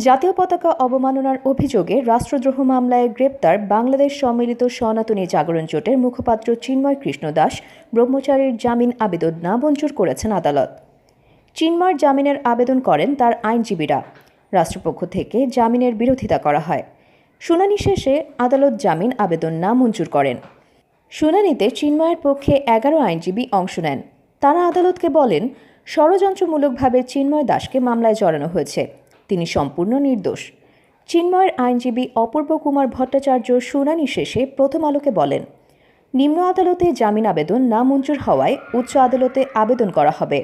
জাতীয় পতাকা অবমাননার অভিযোগে রাষ্ট্রদ্রোহ মামলায় গ্রেপ্তার বাংলাদেশ সম্মিলিত সনাতনী জাগরণ জোটের মুখপাত্র চিন্ময় কৃষ্ণ দাস ব্রহ্মচারীর জামিন আবেদন নামঞ্জুর করেছেন আদালত। চিন্ময়ের জামিনের আবেদন করেন তার আইনজীবীরা। রাষ্ট্রপক্ষ থেকে জামিনের বিরোধিতা করা হয়। শুনানি শেষে আদালত জামিন আবেদন নামঞ্জুর করেন। শুনানিতে চিন্ময়ের পক্ষে 11 আইনজীবী অংশ নেন। তারা আদালতকে বলেন, ষড়যন্ত্রমূলকভাবে চিন্ময় দাসকে মামলায় জড়ানো হয়েছে, তিনি সম্পূর্ণ নির্দোষ। চিন্ময়ের আইনজীবী অপূর্ব কুমার ভট্টাচার্য শুনানি শেষে প্রথম আলোকে বলেন, নিম্ন আদালতে জামিন আবেদন নামঞ্জুর হওয়ায় উচ্চ আদালতে আবেদন করা হবে।